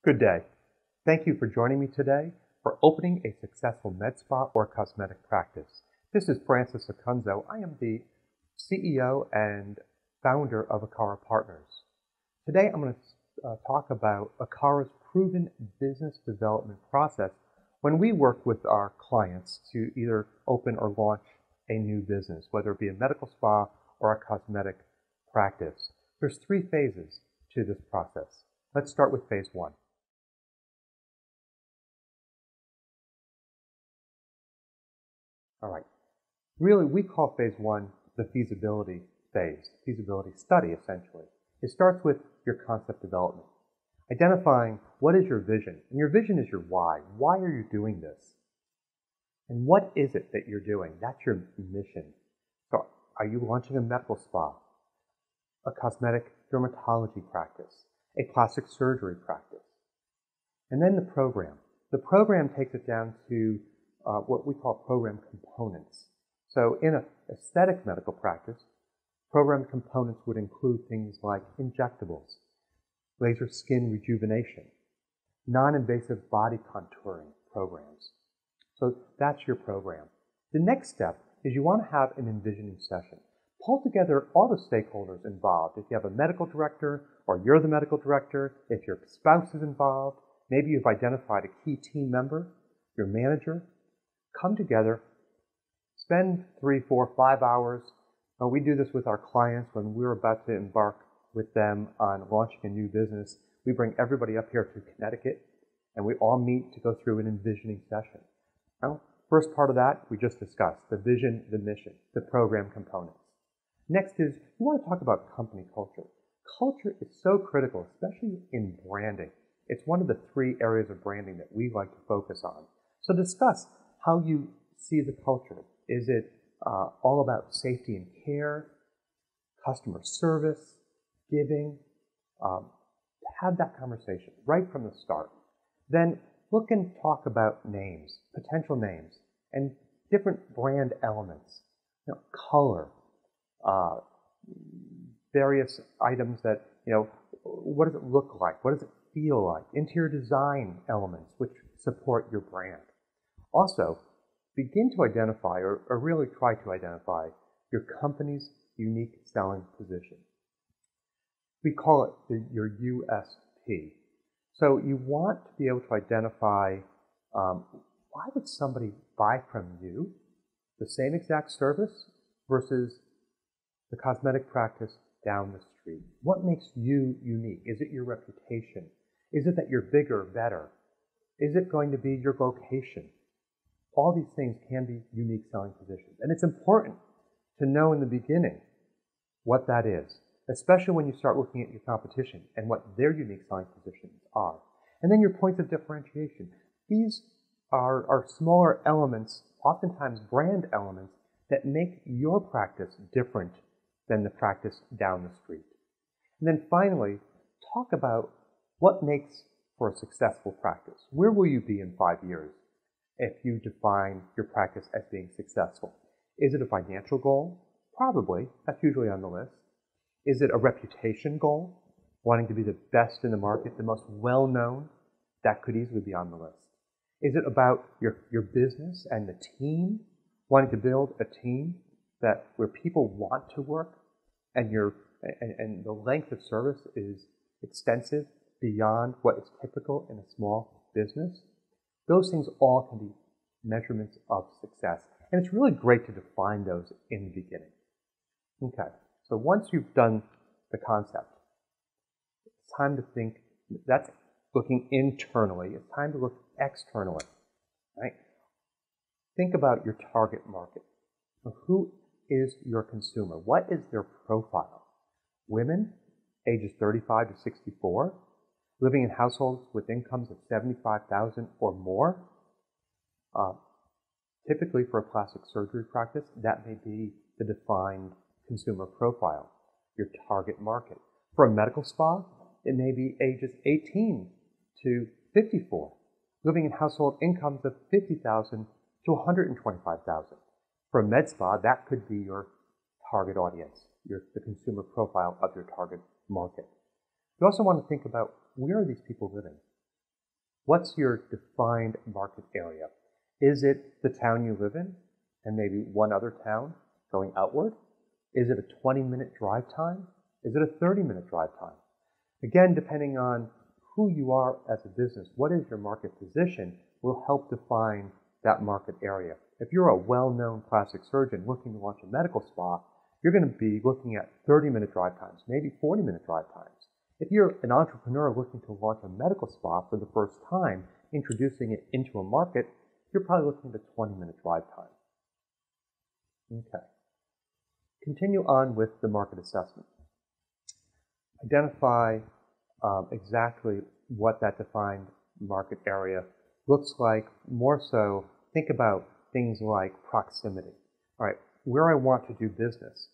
Good day. Thank you for joining me today for opening a successful med spa or cosmetic practice. This is Francis Acunzo. I am the CEO and founder of Acara Partners. Today I'm going to talk about Acara's proven business development process when we work with our clients to either open or launch a new business, whether it be a medical spa or a cosmetic practice. There's 3 phases to this process. Let's start with phase 1. All right. Really, we call phase 1 the feasibility phase, feasibility study, essentially. It starts with your concept development, identifying what is your vision. And your vision is your why. Why are you doing this? And what is it that you're doing? That's your mission. So are you launching a medical spa, a cosmetic dermatology practice, a plastic surgery practice? And then the program. The program takes it down to what we call program components. So in an aesthetic medical practice, program components would include things like injectables, laser skin rejuvenation, non-invasive body contouring programs. So that's your program. The next step is you want to have an envisioning session. Pull together all the stakeholders involved. If you have a medical director or you're the medical director, if your spouse is involved, maybe you've identified a key team member, your manager, come together, spend 3, 4, 5 hours. We do this with our clients when we're about to embark with them on launching a new business. We bring everybody up here to Connecticut, and we all meet to go through an envisioning session. Now, first part of that we just discussed, the vision, the mission, the program components. Next is you want to talk about company culture. Culture is so critical, especially in branding. It's one of the 3 areas of branding that we like to focus on. So discuss how you see the culture. Is it all about safety and care, customer service, giving? Have that conversation right from the start. Then look and talk about names, potential names, and different brand elements. Color, various items that, what does it look like? What does it feel like? Interior design elements which support your brand. Also, begin to identify, or really try to identify, your company's unique selling position. We call it your USP. So you want to be able to identify, why would somebody buy from you the same exact service versus the cosmetic practice down the street? What makes you unique? Is it your reputation? Is it that you're bigger, better? Is it going to be your location? All these things can be unique selling positions. And it's important to know in the beginning what that is, especially when you start looking at your competition and what their unique selling positions are. And then your points of differentiation. These are smaller elements, oftentimes brand elements, that make your practice different than the practice down the street. And then finally, talk about what makes for a successful practice. Where will you be in 5 years if you define your practice as being successful? Is it a financial goal? Probably. That's usually on the list. Is it a reputation goal? Wanting to be the best in the market, the most well-known? That could easily be on the list. Is it about your business and the team? Wanting to build a team where people want to work and the length of service is extensive beyond what is typical in a small business? Those things all can be measurements of success. And it's really great to define those in the beginning. Okay, so once you've done the concept, it's time to think. That's looking internally. It's time to look externally, right? Think about your target market. Who is your consumer? What is their profile? Women, ages 35 to 64, living in households with incomes of $75,000 or more. Typically for a plastic surgery practice, that may be the defined consumer profile, your target market. For a medical spa, it may be ages 18 to 54, living in household incomes of $50,000 to $125,000. For a med spa, that could be your target audience, the consumer profile of your target market. You also want to think about, where are these people living? What's your defined market area? Is it the town you live in and maybe one other town going outward? Is it a 20-minute drive time? Is it a 30-minute drive time? Again, depending on who you are as a business, what is your market position will help define that market area. If you're a well-known plastic surgeon looking to launch a medical spa, you're going to be looking at 30-minute drive times, maybe 40-minute drive times. If you're an entrepreneur looking to launch a medical spa for the first time, introducing it into a market, you're probably looking at a 20-minute drive time. Okay. Continue on with the market assessment. Identify exactly what that defined market area looks like. More so, think about things like proximity. All right, where I want to do business,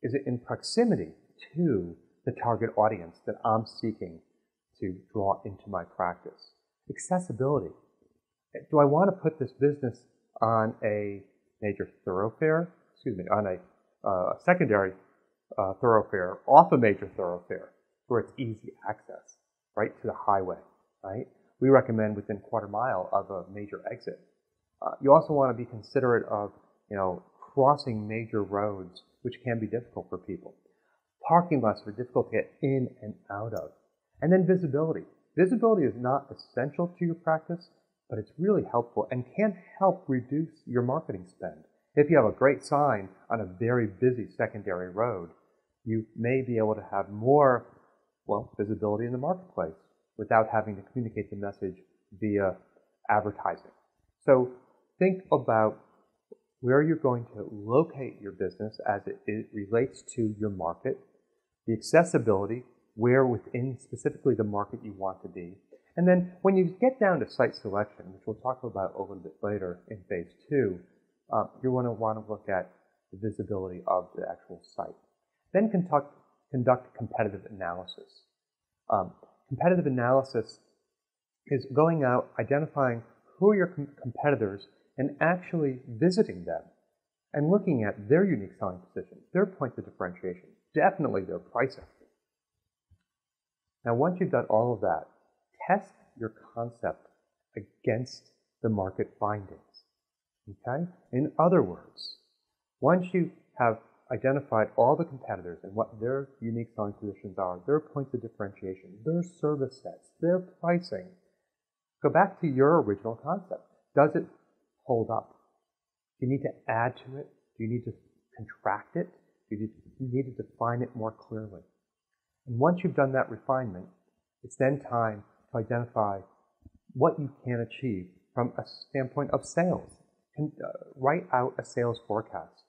is it in proximity to the target audience that I'm seeking to draw into my practice? Accessibility. Do I want to put this business on a major thoroughfare, on a secondary thoroughfare, off a major thoroughfare, where it's easy access, right, to the highway, right? We recommend within a quarter mile of a major exit. You also want to be considerate of, crossing major roads, which can be difficult for people. Parking lots are difficult to get in and out of. And then visibility. Visibility is not essential to your practice, but it's really helpful and can help reduce your marketing spend. If you have a great sign on a very busy secondary road, you may be able to have more, visibility in the marketplace without having to communicate the message via advertising. So think about where you're going to locate your business as it relates to your market, the accessibility, where within specifically the market you want to be. And then when you get down to site selection, which we'll talk about a little bit later in phase 2, you're going to want to look at the visibility of the actual site. Then conduct competitive analysis. Competitive analysis is going out, identifying who are your competitors, and actually visiting them and looking at their unique selling position, their points of differentiation, definitely their pricing. Now, once you've done all of that, test your concept against the market findings. Okay? In other words, once you have identified all the competitors and what their unique selling positions are, their points of differentiation, their service sets, their pricing, go back to your original concept. Does it hold up? Do you need to add to it? Do you need to contract it? Do you need to define it more clearly? And once you've done that refinement, it's then time to identify what you can achieve from a standpoint of sales. And write out a sales forecast.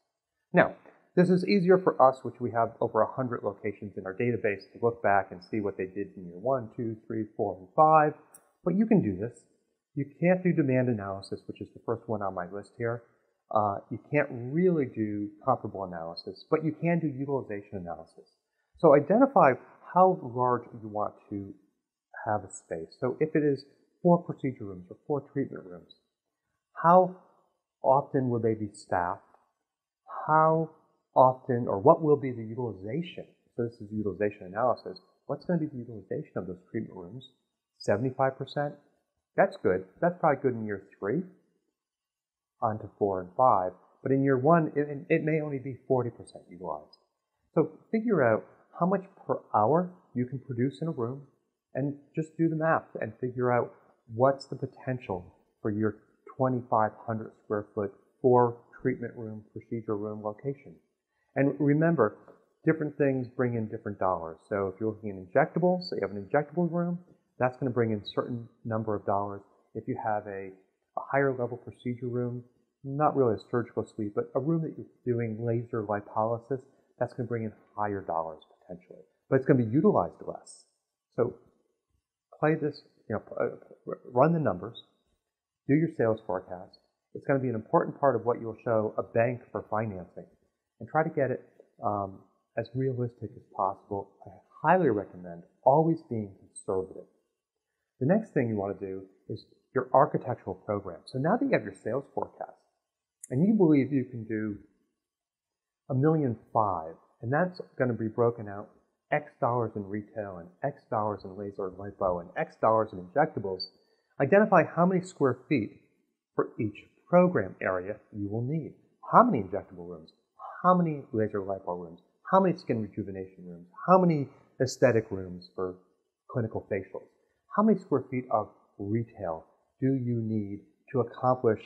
Now, this is easier for us, which we have over 100 locations in our database, to look back and see what they did in year 1, 2, 3, 4, and 5. But you can do this. You can't do demand analysis, which is the first one on my list here. You can't really do comparable analysis, but you can do utilization analysis. So identify how large you want to have a space. So if it is 4 procedure rooms or 4 treatment rooms, how often will they be staffed? How often, or what will be the utilization? So this is utilization analysis. What's going to be the utilization of those treatment rooms? 75%? That's good. That's probably good in year 3, on to 4 and 5. But in year 1, it may only be 40% utilized. So figure out how much per hour you can produce in a room, and just do the math and figure out what's the potential for your 2,500 square foot 4 treatment room, procedure room location. And remember, different things bring in different dollars. So if you're looking at injectables, so you have an injectable room, that's going to bring in a certain number of dollars. If you have a higher level procedure room, not really a surgical suite, but a room that you're doing laser lipolysis, that's going to bring in higher dollars potentially. But it's going to be utilized less. So play this, run the numbers, do your sales forecast. It's going to be an important part of what you'll show a bank for financing. And try to get it as realistic as possible. I highly recommend always being conservative. The next thing you want to do is your architectural program. So now that you have your sales forecast, and you believe you can do $1.5 million, and that's going to be broken out X dollars in retail and X dollars in laser lipo and X dollars in injectables, Identify how many square feet for each program area you will need. How many injectable rooms? How many laser lipo rooms? How many skin rejuvenation rooms? How many aesthetic rooms for clinical facials? How many square feet of retail do you need to accomplish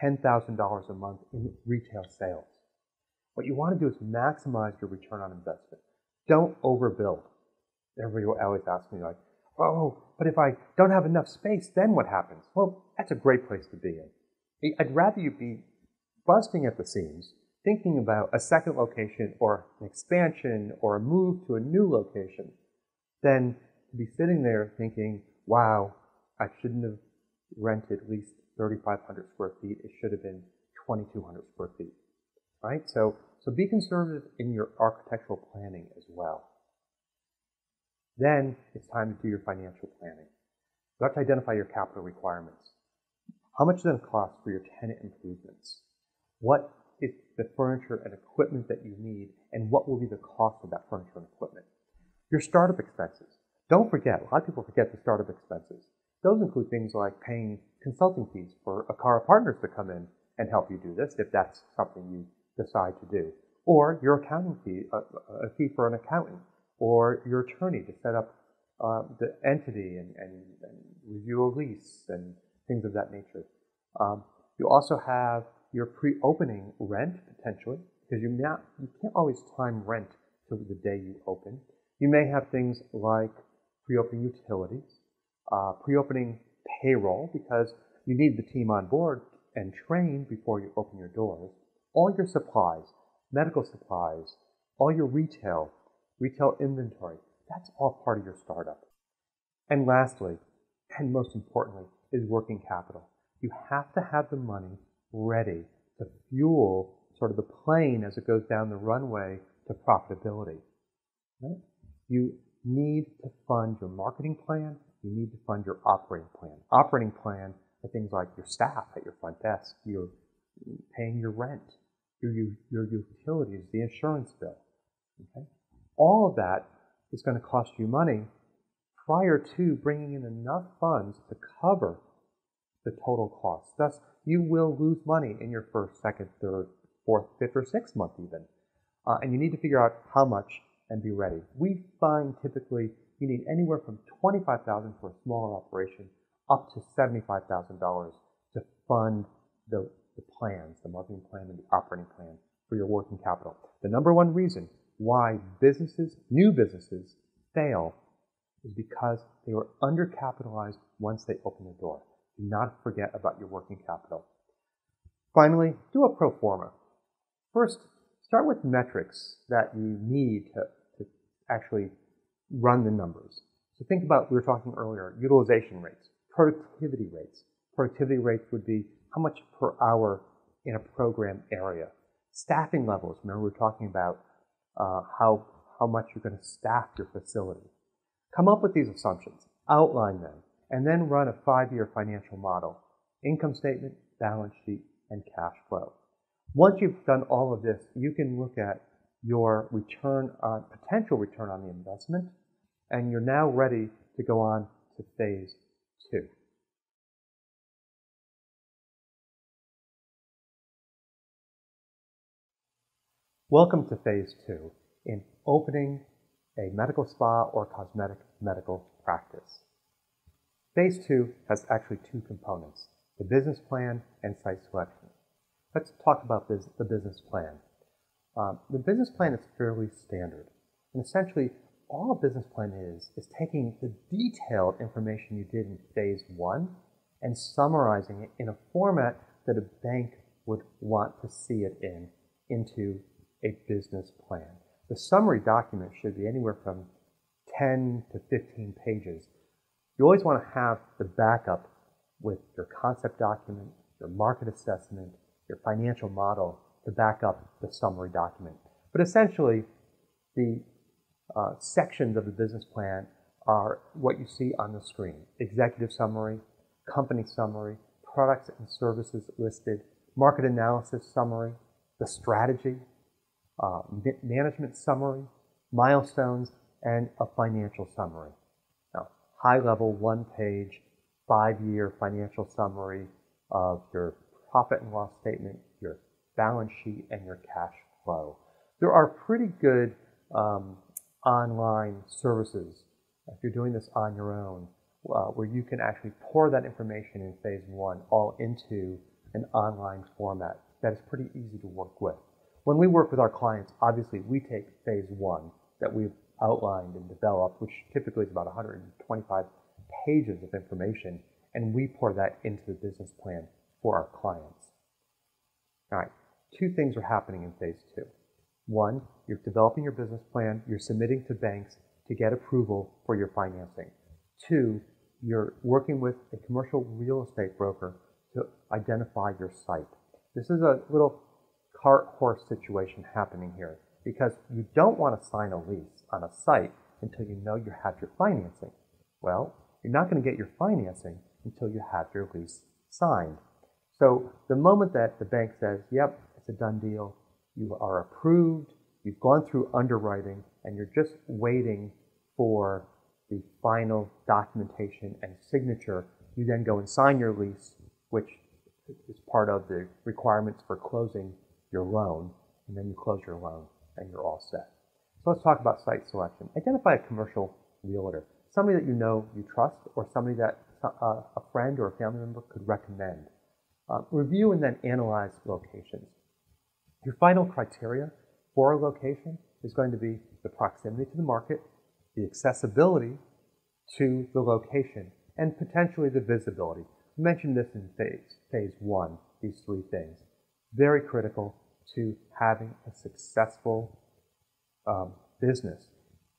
$10,000 a month in retail sales? What you want to do is maximize your return on investment. Don't overbuild. Everybody will always ask me, like, oh, but if I don't have enough space, then what happens? Well, that's a great place to be in. I'd rather you be busting at the seams, thinking about a second location or an expansion or a move to a new location, than to be sitting there thinking, wow, I shouldn't have rented at least 3,500 square feet. It should have been 2,200 square feet, right? So be conservative in your architectural planning as well. Then it's time to do your financial planning. You have to identify your capital requirements. How much does it cost for your tenant improvements? What is the furniture and equipment that you need, and what will be the cost of that furniture and equipment? Your startup expenses. Don't forget, a lot of people forget the startup expenses. Those include things like paying consulting fees for Acara partners to come in and help you do this, if that's something you decide to do. Or your accounting fee, a fee for an accountant, or your attorney to set up the entity and review a lease and things of that nature. You also have your pre-opening rent, potentially, because you can't always time rent to the day you open. You may have things like pre-opening utilities, pre-opening payroll, because you need the team on board and trained before you open your doors. All your supplies, medical supplies, all your retail inventory, that's all part of your startup. And lastly, and most importantly, is working capital. You have to have the money ready to fuel sort of the plane as it goes down the runway to profitability. Right? You need to fund your marketing plan. You need to fund your operating plan. Operating plan are things like your staff at your front desk, you're paying your rent, your utilities, the insurance bill. Okay? All of that is going to cost you money prior to bringing in enough funds to cover the total cost. Thus, you will lose money in your first, second, third, fourth, fifth, or sixth month even. And you need to figure out how much and be ready. We find typically you need anywhere from $25,000 for a smaller operation up to $75,000 to fund the plans, the marketing plan and the operating plan for your working capital. The number one reason why new businesses fail is because they were undercapitalized once they open the door. Do not forget about your working capital. Finally, do a pro forma. First, start with metrics that you need to actually run the numbers. So think about, we were talking earlier, utilization rates, productivity rates. Productivity rates would be how much per hour in a program area. Staffing levels, remember we were talking about how much you're going to staff your facility. Come up with these assumptions, outline them, and then run a 5-year financial model. Income statement, balance sheet, and cash flow. Once you've done all of this, you can look at your potential return on the investment, and you're now ready to go on to phase 2. Welcome to phase 2 in opening a medical spa or cosmetic medical practice. Phase 2 has actually 2 components, the business plan and site selection. Let's talk about the business plan. The business plan is fairly standard. And essentially, all a business plan is taking the detailed information you did in phase 1 and summarizing it in a format that a bank would want to see it into a business plan. The summary document should be anywhere from 10 to 15 pages. You always want to have the backup with your concept document, your market assessment, your financial model to back up the summary document. But essentially, the sections of the business plan are what you see on the screen. Executive summary, company summary, products and services listed, market analysis summary, the strategy, management summary, milestones, and a financial summary. Now, high level, 1-page 5-year financial summary of your profit and loss statement, your balance sheet, and your cash flow. There are pretty good online services, if you're doing this on your own, where you can actually pour that information in phase 1 all into an online format that is pretty easy to work with. When we work with our clients, obviously we take phase 1 that we've outlined and developed, which typically is about 125 pages of information, and we pour that into the business plan for our clients. All right, 2 things are happening in phase 2. 1, you're developing your business plan, you're submitting to banks to get approval for your financing. 2, you're working with a commercial real estate broker to identify your site. This is a little cart-horse situation happening here because you don't want to sign a lease on a site until you know you have your financing. Well, you're not going to get your financing until you have your lease signed. So the moment that the bank says, yep, it's a done deal, you are approved, you've gone through underwriting, and you're just waiting for the final documentation and signature, you then go and sign your lease, which is part of the requirements for closing your loan, and then you close your loan and you're all set. So let's talk about site selection. Identify a commercial realtor, somebody that you know you trust, or somebody that a friend or a family member could recommend. Review and then analyze locations. Your final criteria for a location is going to be the proximity to the market, the accessibility to the location, and potentially the visibility. We mentioned this in phase 1, these 3 things. Very critical to having a successful business.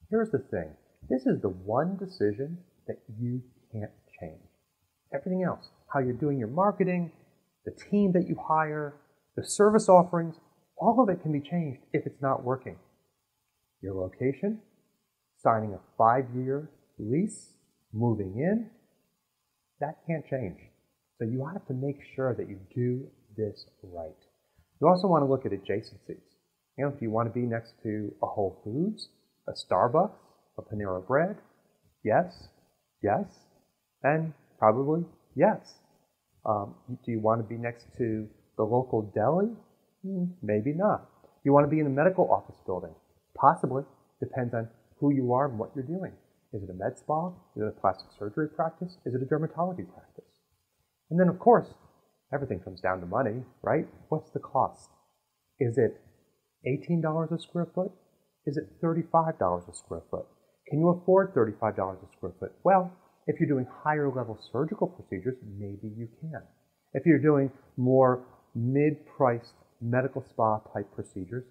Here's the thing. This is the one decision that you can't change. Everything else, how you're doing your marketing, the team that you hire, the service offerings, all of it can be changed if it's not working. Your location, signing a 5-year lease, moving in, that can't change. So you have to make sure that you do this right. You also want to look at adjacencies. You know, do you want to be next to a Whole Foods, a Starbucks, a Panera Bread? Yes, yes, and probably yes. Do you want to be next to the local deli? Maybe not. Do you want to be in a medical office building? Possibly. Depends on who you are and what you're doing. Is it a med spa? Is it a plastic surgery practice? Is it a dermatology practice? And then, of course, everything comes down to money, right? What's the cost? Is it $18 a square foot? Is it $35 a square foot? Can you afford $35 a square foot? Well, if you're doing higher level surgical procedures, maybe you can. If you're doing more mid-priced medical spa type procedures,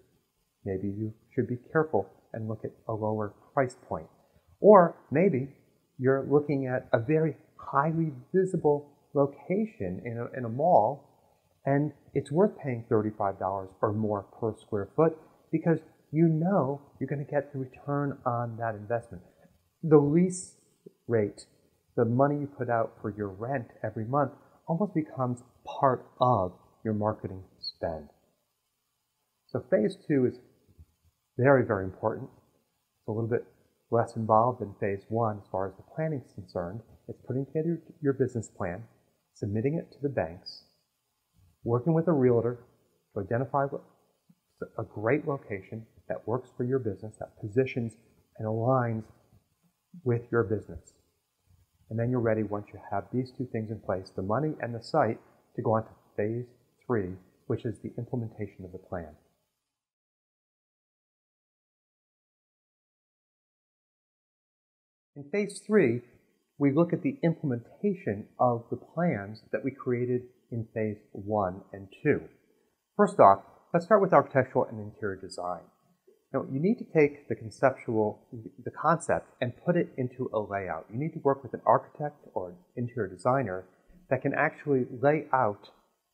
maybe you should be careful and look at a lower price point. Or maybe you're looking at a very highly visible location in a mall, and it's worth paying $35 or more per square foot because you know you're going to get the return on that investment. The lease rate, the money you put out for your rent every month, almost becomes part of your marketing spend. So phase 2 is very, very important. It's a little bit less involved than phase 1 as far as the planning is concerned. It's putting together your business plan, submitting it to the banks, working with a realtor to identify a great location that works for your business, that positions and aligns with your business. And then you're ready, once you have these 2 things in place, the money and the site, to go on to phase 3, which is the implementation of the plan. In phase 3, we look at the implementation of the plans that we created in phase 1 and 2. First off, let's start with architectural and interior design. Now, you need to take the concept and put it into a layout. You need to work with an architect or an interior designer that can actually lay out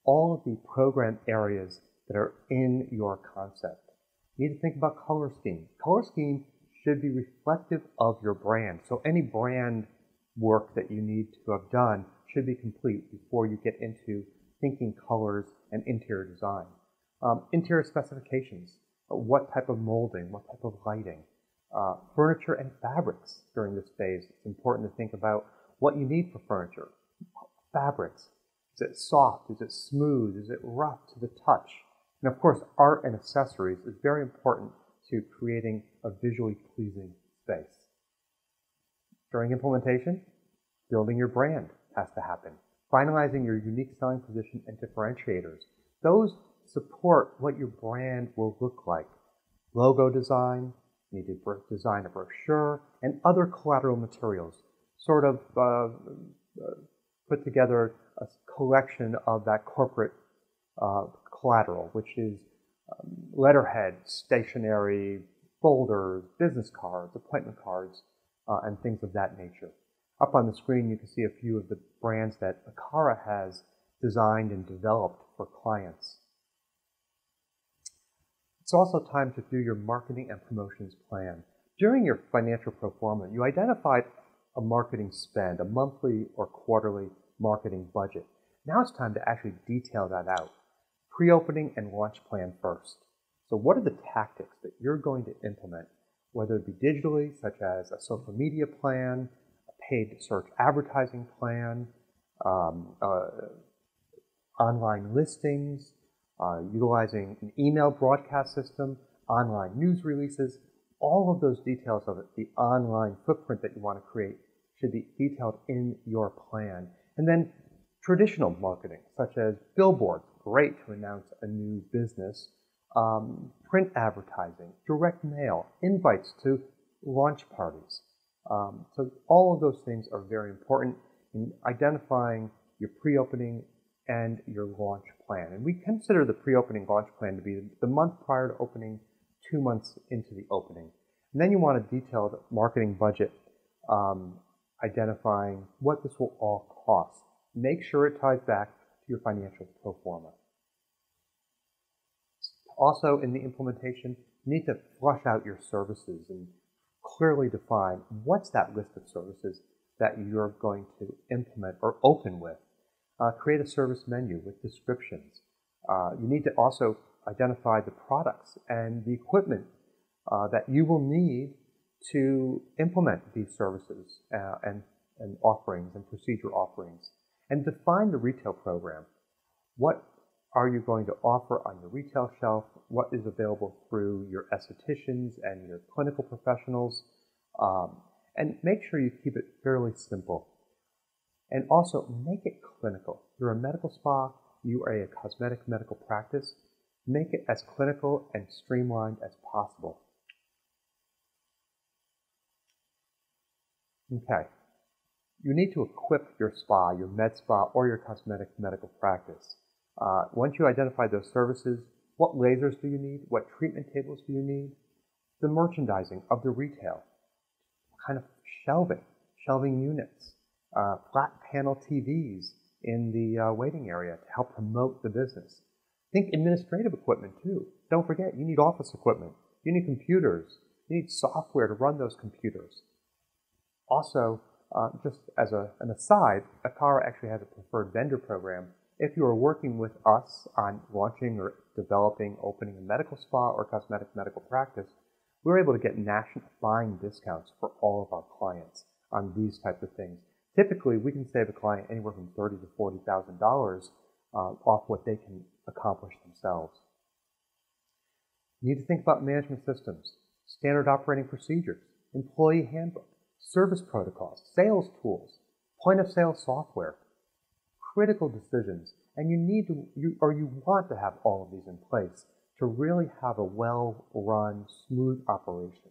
all of the program areas that are in your concept. You need to think about color scheme. Color scheme should be reflective of your brand. So any brand work that you need to have done should be complete before you get into thinking colors and interior design. Interior specifications. What type of molding, what type of lighting, furniture and fabrics during this phase. It's important to think about what you need for furniture. Fabrics. Is it soft? Is it smooth? Is it rough to the touch? And of course, art and accessories is very important to creating a visually pleasing space. During implementation, building your brand has to happen. Finalizing your unique selling position and differentiators. Those support what your brand will look like. Logo design, you need to design a brochure, and other collateral materials. Sort of put together a collection of that corporate collateral, which is letterhead, stationery, folders, business cards, appointment cards, and things of that nature. Up on the screen, you can see a few of the brands that Acara has designed and developed for clients. It's also time to do your marketing and promotions plan. During your financial pro forma, you identified a marketing spend, a monthly or quarterly marketing budget. Now it's time to actually detail that out. Pre-opening and launch plan first. So what are the tactics that you're going to implement, whether it be digitally, such as a social media plan, a paid search advertising plan, online listings, utilizing an email broadcast system, online news releases. All of those details of it, the online footprint that you want to create, should be detailed in your plan. And then traditional marketing, such as billboards, great to announce a new business, print advertising, direct mail, invites to launch parties. So all of those things are very important in identifying your pre-opening and your launch plan. And we consider the pre-opening launch plan to be the month prior to opening, 2 months into the opening. And then you want a detailed marketing budget, identifying what this will all cost. Make sure it ties back to your financial pro forma. Also, in the implementation, you need to flush out your services and clearly define what's that list of services that you're going to implement or open with. Create a service menu with descriptions. You need to also identify the products and the equipment that you will need to implement these services and offerings and procedure offerings. And define the retail program. What are you going to offer on your retail shelf? What is available through your estheticians and your clinical professionals? And make sure you keep it fairly simple. And also make it clinical. You're a medical spa, you are a cosmetic medical practice. Make it as clinical and streamlined as possible. Okay. You need to equip your spa, your med spa, or your cosmetic medical practice. Once you identify those services, what lasers do you need? What treatment tables do you need? The merchandising of the retail. What kind of shelving units, flat panel TVs in the waiting area to help promote the business. Think administrative equipment too. Don't forget, you need office equipment. You need computers. You need software to run those computers. Also, just as an aside, Acara actually has a preferred vendor program. If you are working with us on launching or developing, opening a medical spa or cosmetic medical practice, we're able to get national buying discounts for all of our clients on these types of things. Typically, we can save a client anywhere from $30,000 to $40,000 off what they can accomplish themselves. You need to think about management systems, standard operating procedures, employee handbook, service protocols, sales tools, point of sale software, critical decisions, and you want to have all of these in place to really have a well-run, smooth operation.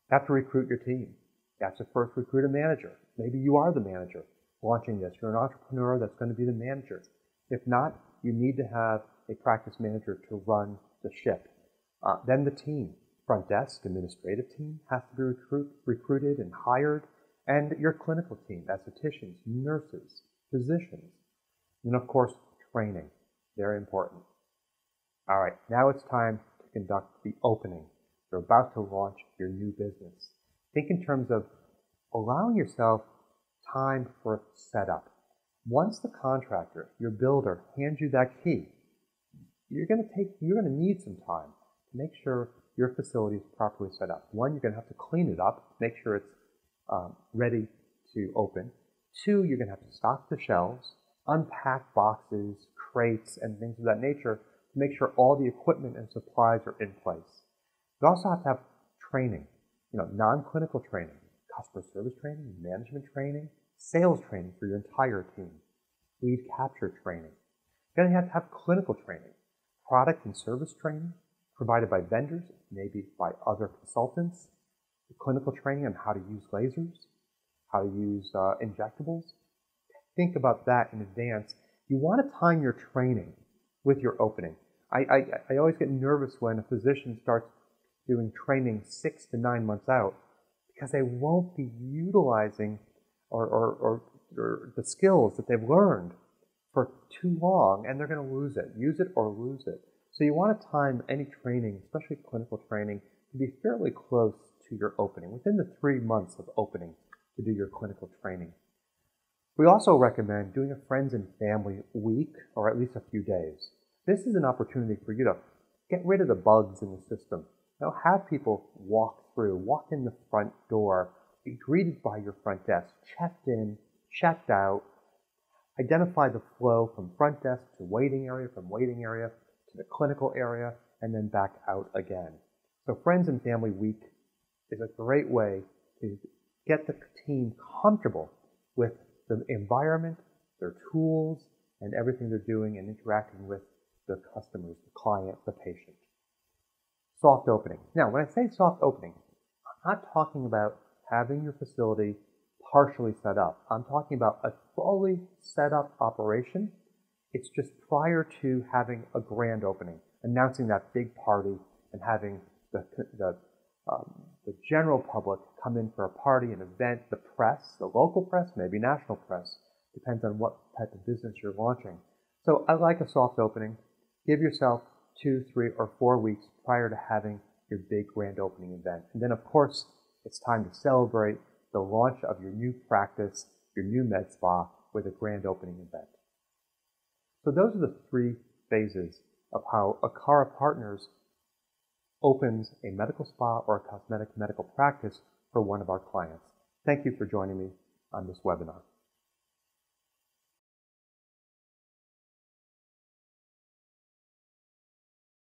You have to recruit your team. You have to first recruit a manager. Maybe you are the manager launching this. You're an entrepreneur that's going to be the manager. If not, you need to have a practice manager to run the ship. Then the team. Front desk, administrative team has to be recruited and hired, and your clinical team, estheticians, nurses, physicians, and of course, training, very important. All right, now it's time to conduct the opening. You're about to launch your new business. Think in terms of allowing yourself time for setup. Once the contractor, your builder, hands you that key, you're going to need some time to make sure your facility is properly set up. One, you're going to have to clean it up, make sure it's ready to open. 2, you're going to have to stock the shelves, unpack boxes, crates, and things of that nature to make sure all the equipment and supplies are in place. You also have to have training, non-clinical training, customer service training, management training, sales training for your entire team, lead capture training. You're going to have clinical training, product and service training provided by vendors, maybe by other consultants, clinical training on how to use lasers, how to use injectables. Think about that in advance. You want to time your training with your opening. I always get nervous when a physician starts doing training 6 to 9 months out because they won't be utilizing or the skills that they've learned for too long, and they're going to lose it. Use it or lose it. So you want to time any training, especially clinical training, to be fairly close to your opening, within the 3 months of opening to do your clinical training. We also recommend doing a friends and family week, or at least a few days. This is an opportunity for you to get rid of the bugs in the system. Have people walk in the front door, be greeted by your front desk, checked in, checked out, identify the flow from front desk to waiting area, from waiting area to the clinical area, and then back out again. So Friends and Family Week is a great way to get the team comfortable with the environment, their tools, and everything they're doing and interacting with the customers, the client, the patient. Soft opening. Now, when I say soft opening, I'm not talking about having your facility partially set up. I'm talking about a fully set up operation. It's just prior to having a grand opening, announcing that big party and having the general public come in for a party, an event, the press, the local press, maybe national press, depends on what type of business you're launching. So I like a soft opening. Give yourself 2, 3, or 4 weeks prior to having your big grand opening event. And then, of course, it's time to celebrate the launch of your new practice, your new med spa, with a grand opening event. So those are the 3 phases of how Acara Partners opens a medical spa or a cosmetic medical practice for one of our clients. Thank you for joining me on this webinar.